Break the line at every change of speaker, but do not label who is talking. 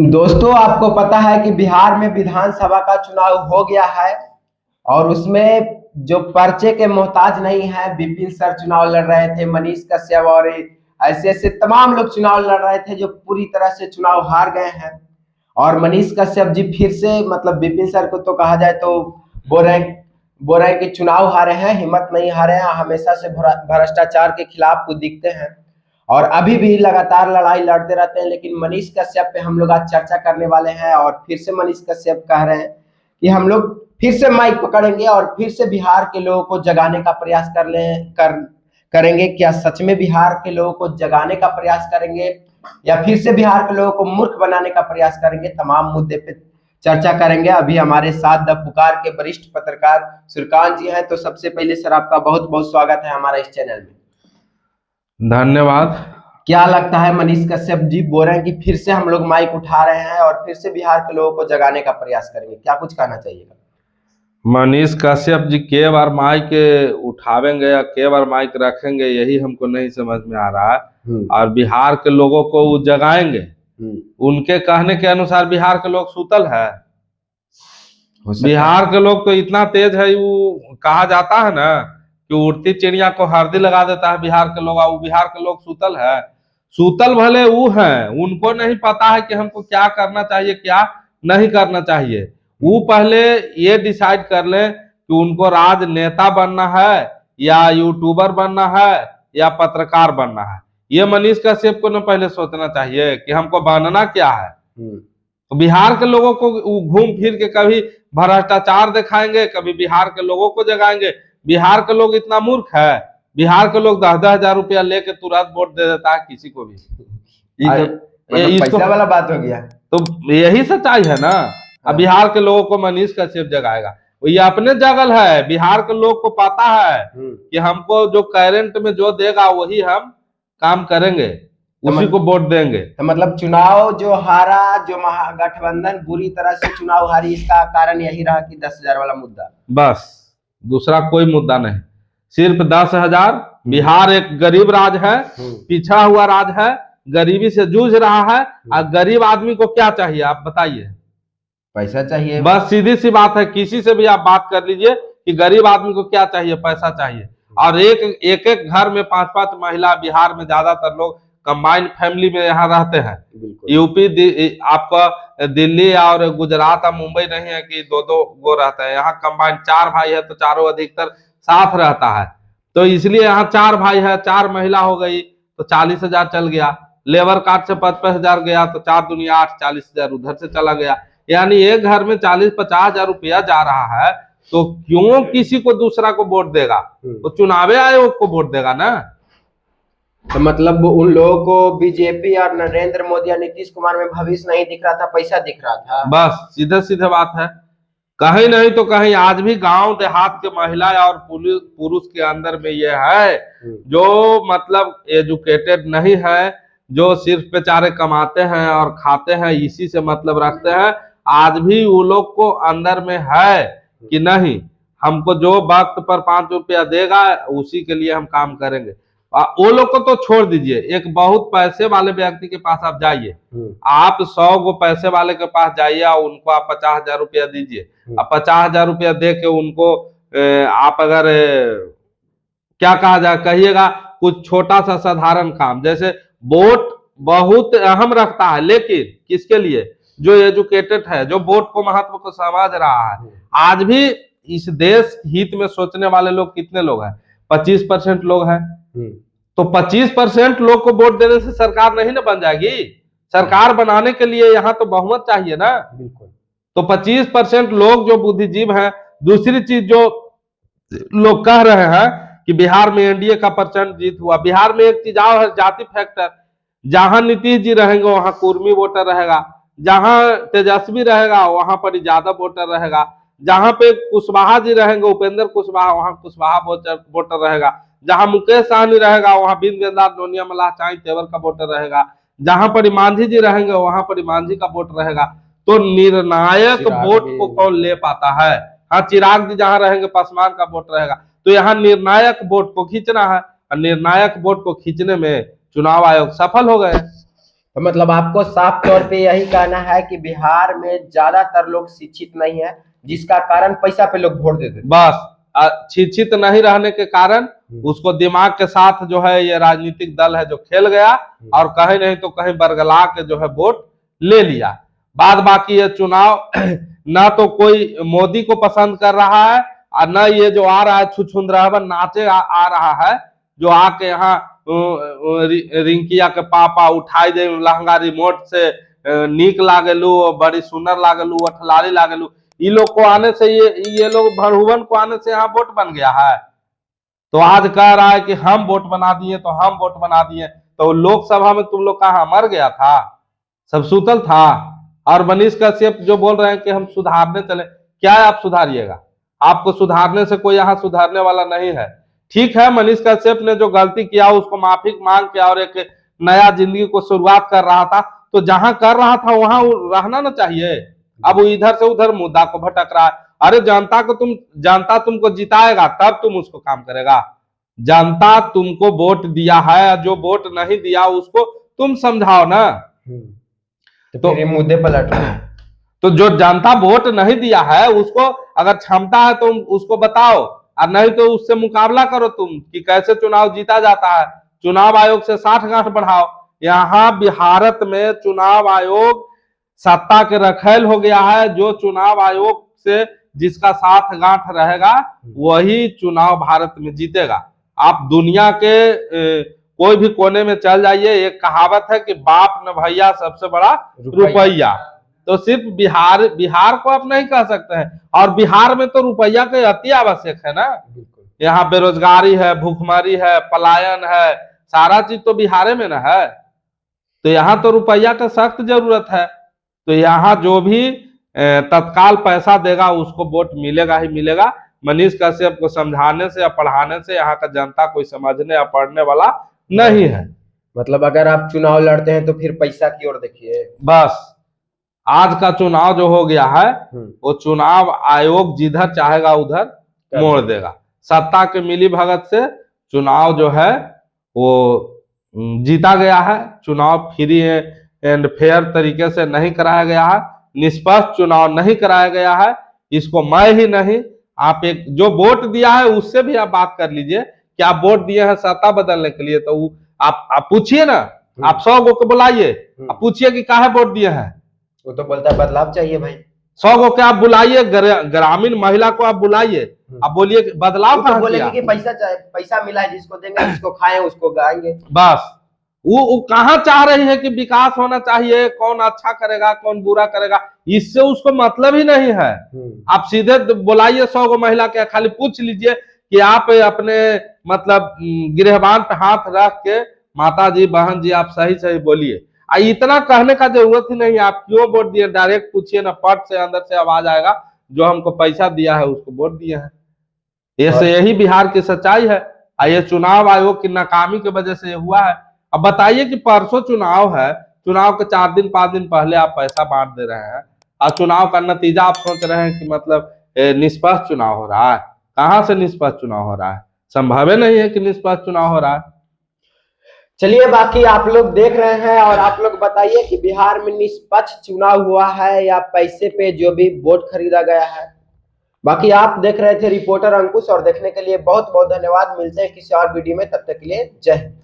दोस्तों, आपको पता है कि बिहार में विधानसभा का चुनाव हो गया है और उसमें जो पर्चे के मोहताज नहीं है, विपिन सर चुनाव लड़ रहे थे, मनीष कश्यप और ऐसे ऐसे तमाम लोग चुनाव लड़ रहे थे जो पूरी तरह से चुनाव हार गए हैं। और मनीष कश्यप जी फिर से मतलब विपिन सर को तो कहा जाए तो बोल रहे हैं कि चुनाव हारे हैं, हिम्मत नहीं हारे हैं, हमेशा से भ्रष्टाचार के खिलाफ वो दिखते हैं और अभी भी लगातार लड़ाई लड़ते रहते हैं। लेकिन मनीष कश्यप पे हम लोग आज चर्चा करने वाले हैं और फिर से मनीष कश्यप कह रहे हैं कि हम लोग फिर से माइक पकड़ेंगे और फिर से बिहार के लोगों को जगाने का प्रयास करेंगे। क्या सच में बिहार के लोगों को जगाने का प्रयास करेंगे या फिर से बिहार के लोगों को मूर्ख बनाने का प्रयास करेंगे? तमाम मुद्दे पे चर्चा करेंगे। अभी हमारे साथ द पुकार के वरिष्ठ पत्रकार सूर्यकांत जी हैं। तो सबसे पहले सर, आपका बहुत बहुत स्वागत है हमारा इस चैनल में।
धन्यवाद।
क्या लगता है, मनीष कश्यप जी बोल रहे हैं कि फिर से हम लोग माइक उठा रहे हैं और फिर से बिहार के लोगों को जगाने का प्रयास करेंगे, क्या कुछ कहना चाहिएगा?
मनीष कश्यप जी के बार माइक उठावेंगे या के बार माइक रखेंगे, यही हमको नहीं समझ में आ रहा है। और बिहार के लोगों को वो जगाएंगे, उनके कहने के अनुसार बिहार के लोग सुतल है। बिहार के लोग तो इतना तेज है, वो कहा जाता है ना कि उड़ती चिड़िया को हल्दी लगा देता है बिहार के लोग। वो बिहार के लोग सुतल है। सुतल भले वो हैं, उनको नहीं पता है कि हमको क्या करना चाहिए क्या नहीं करना चाहिए। वो पहले ये डिसाइड कर ले कि उनको राजनेता बनना है या यूट्यूबर बनना है या पत्रकार बनना है। ये मनीष कश्यप को न पहले सोचना चाहिए कि हमको बनना क्या है। तो बिहार के लोगों को घूम फिर के कभी भ्रष्टाचार दिखाएंगे, कभी बिहार के लोगों को जगाएंगे। बिहार के लोग इतना मूर्ख है, बिहार के लोग 10,000 रुपया लेके तुरंत वोट दे देता है किसी को भी।
ये तो पैसा वाला बात हो गया।
तो यही सच्चाई है ना। अब बिहार के लोगों को मनीष कश्यप जगाएगा, ये अपने जगल है। बिहार के लोग को पता है कि हमको जो करंट में जो देगा वही हम काम करेंगे, उसी को वोट देंगे।
तो मतलब चुनाव जो हारा, जो महागठबंधन बुरी तरह से चुनाव हारी, इसका कारण यही रहा कि 10,000 वाला मुद्दा, बस
दूसरा कोई मुद्दा नहीं। सिर्फ 10,000। बिहार एक गरीब राज्य है, पिछड़ा हुआ राज्य है, गरीबी से जूझ रहा है। और गरीब आदमी को क्या चाहिए आप बताइए?
पैसा चाहिए।
बस सीधी सी बात है, किसी से भी आप बात कर लीजिए कि गरीब आदमी को क्या चाहिए, पैसा चाहिए। और एक एक घर में 5-5 महिला, बिहार में ज्यादातर लोग कंबाइंड फैमिली में यहाँ रहते हैं। यूपी आपका दिल्ली और गुजरात और मुंबई नहीं है कि दो दो गो रहते हैं। यहाँ कंबाइंड 4 भाई है तो चारों अधिकतर साथ रहता है। तो इसलिए यहाँ 4 भाई है, 4 महिला हो गई तो 40,000 चल गया। लेबर कार्ड से 55,000 गया तो 4 दुनिया 8, 40,000 उधर से चला गया। यानी एक घर में 40-50 हजार रुपया जा रहा है। तो क्यों किसी को दूसरा को वोट देगा? तो चुनाव आयोग को वोट देगा ना।
तो मतलब उन लोगों को बीजेपी और नरेंद्र मोदी या नीतीश कुमार में भविष्य नहीं दिख रहा था, पैसा दिख रहा था।
बस सीधे सीधे बात है। कहीं नहीं तो कहीं आज भी गांव देहात के महिला और पुरुष के अंदर में ये है जो मतलब एजुकेटेड नहीं है, जो सिर्फ बेचारे कमाते हैं और खाते हैं, इसी से मतलब रखते हैं। आज भी वो लोग को अंदर में है कि नहीं, हमको जो वक्त पर 5 रुपया देगा उसी के लिए हम काम करेंगे। वो लोग को तो छोड़ दीजिए, एक बहुत पैसे वाले व्यक्ति के पास आप जाइए, आप 100 गो पैसे वाले के पास जाइए और उनको आप 50,000 रुपया दीजिए। अब 50,000 रुपया दे के उनको आप अगर क्या कहा जाए, कहिएगा कुछ छोटा सा साधारण काम, जैसे वोट बहुत अहम रखता है, लेकिन किसके लिए? जो एजुकेटेड है, जो वोट को महत्व को समझ रहा है। आज भी इस देश हित में सोचने वाले लोग कितने लोग हैं? 25% लोग हैं। तो 25% लोग को वोट देने से सरकार नहीं ना बन जाएगी। सरकार बनाने के लिए यहाँ तो बहुमत चाहिए ना। बिल्कुल। तो 25% लोग जो बुद्धिजीव हैं। दूसरी चीज जो लोग कह रहे हैं कि बिहार में एनडीए का प्रचंड जीत हुआ, बिहार में एक चीज और है, जाति फैक्टर। जहां नीतीश जी रहेंगे वहां कुर्मी वोटर रहेगा, जहां तेजस्वी रहेगा वहां पर यादव वोटर रहेगा, जहां पे कुशवाहा जी रहेंगे, उपेंद्र कुशवाहा, वहां कुशवाहा वोटर रहेगा, जहां मुकेश सहनी रहेगा वहां बिंद बेंदार नोनिया मल्लाह चाई तेवर का वोटर रहेगा, जहां पर मांझी जी रहेंगे वहां पर मांझी का वोट रहेगा। तो निर्णायक वोट को कौन ले पाता है? हाँ, चिराग जी जहां रहेंगे पासवान का वोट रहेगा। तो यहाँ निर्णायक वोट को खींचना है और निर्णायक वोट को खींचने में चुनाव आयोग सफल हो गए।
तो मतलब आपको साफ तौर पे यही कहना है कि बिहार में ज्यादातर लोग शिक्षित नहीं है, जिसका कारण पैसा पे लोग वोट देते हैं।
बस शिक्षित नहीं रहने के कारण उसको दिमाग के साथ जो है ये राजनीतिक दल है जो खेल गया और कहीं नहीं तो कहीं बरगला के जो है वोट ले लिया। बाद बाकी ये चुनाव ना तो कोई मोदी को पसंद कर रहा है और न ये जो आ रहा है छुछुंदरावन नाचे आ रहा है, जो आके यहाँ रिंकिया के पापा उठाई दे लहंगा रिमोट से नीक लागलू, बड़ी सुंदर लागलू, अठलाली लागलू, ये लोग को आने से ये लोग भरहुवन को आने से यहाँ वोट बन गया है। तो आज कह रहा है कि हम वोट बना दिए तो हम वोट बना दिए, तो लोकसभा में तुम लोग कहाँ मर गया था, सब सूतल था। और मनीष कश्यप जो बोल रहे हैं कि हम सुधारने चले, क्या आप सुधारिएगा? आपको सुधारने से कोई यहाँ सुधारने वाला नहीं है। ठीक है, मनीष कश्यप ने जो गलती किया उसको माफी मांग के और एक नया जिंदगी को शुरुआत कर रहा था, तो जहां कर रहा था वहां रहना ना चाहिए। अब वो इधर से उधर मुद्दा को भटक रहा है। अरे जनता तुमको जिताएगा तब तुम उसको काम करेगा। जनता तुमको वोट दिया है, जो वोट नहीं दिया उसको तुम समझाओ ना।
तो फिर ये मुद्दे पलट रहे हैं।
तो जो जनता वोट नहीं दिया है उसको अगर क्षमता है तो उसको बताओ, और नहीं तो उससे मुकाबला करो तुम कि कैसे चुनाव जीता जाता है। चुनाव आयोग से साठगांठ बढ़ाओ। यहाँ भारत में चुनाव आयोग सत्ता के रखेल हो गया है। जो चुनाव आयोग से जिसका साठगांठ रहेगा वही चुनाव भारत में जीतेगा। आप दुनिया के कोई भी कोने में चल जाइए, एक कहावत है कि बाप न भैया सबसे बड़ा रुपया। तो सिर्फ बिहार को आप नहीं कह सकते हैं, और बिहार में तो रुपया के अति आवश्यक है ना। यहाँ बेरोजगारी है, भूखमरी है, पलायन है, सारा चीज तो बिहार में ना है। तो यहाँ तो रुपया का सख्त जरूरत है। तो यहाँ जो भी तत्काल पैसा देगा उसको वोट मिलेगा ही मिलेगा। मनीष कश्यप को समझाने से या पढ़ाने से यहाँ का जनता कोई समझने या पढ़ने वाला नहीं है।
मतलब अगर आप चुनाव लड़ते हैं तो फिर पैसा की ओर देखिए।
बस आज का चुनाव जो हो गया है वो चुनाव आयोग जिधर चाहेगा उधर मोड़ देगा। सत्ता के मिली भगत से चुनाव जो है वो जीता गया है। चुनाव फ्री एंड फेयर तरीके से नहीं कराया गया है, निष्पक्ष चुनाव नहीं कराया गया है। इसको मैं ही नहीं, आप एक जो वोट दिया है उससे भी आप बात कर लीजिए कि आप वोट दिए हैं सत्ता बदलने के लिए, तो आप पूछिए ना, आप 100 गो को बुलाइए, आप पूछिए कि काहे वोट दिए हैं।
वो तो बोलता है बदलाव चाहिए भाई।
100 गो के आप बुलाइए, ग्रामीण महिला को आप बुलाइए, आप बोलिए बदलाव कहाँ
बोलेंगे कि पैसा मिला है, जिसको देंगे जिसको खाएं उसको गाएंगे।
बस वो कहाँ चाह रही है कि विकास होना चाहिए, कौन अच्छा करेगा कौन बुरा करेगा, इससे उसको मतलब ही नहीं है। आप सीधे बुलाइए 100 गो महिला के, खाली पूछ लीजिए कि आप अपने मतलब गिरहबान पे हाथ रख के माता जी बहन जी आप सही सही बोलिए। इतना कहने का जरूरत ही नहीं, आप क्यों वोट दिए डायरेक्ट पूछिए ना, पट से अंदर से आवाज आएगा जो हमको पैसा दिया है उसको वोट दिए हैं। ऐसे यही बिहार की सच्चाई है। ये चुनाव आयोग की नाकामी की वजह से हुआ है। अब बताइए कि परसों चुनाव है, चुनाव के 4 दिन 5 दिन पहले आप पैसा बांट दे रहे हैं और चुनाव का नतीजा आप सोच रहे हैं कि मतलब निष्पक्ष चुनाव हो रहा है। कहां से निष्पक्ष चुनाव हो रहा है? संभव नहीं है कि निष्पक्ष चुनाव हो रहा है।
चलिए, बाकी आप लोग देख रहे हैं और आप लोग बताइए कि बिहार में निष्पक्ष चुनाव हुआ है या पैसे पे जो भी वोट खरीदा गया है। बाकी आप देख रहे थे रिपोर्टर अंकुश, और देखने के लिए बहुत बहुत धन्यवाद। मिलते हैं किसी और वीडियो में, तब तक के लिए जय हिंद।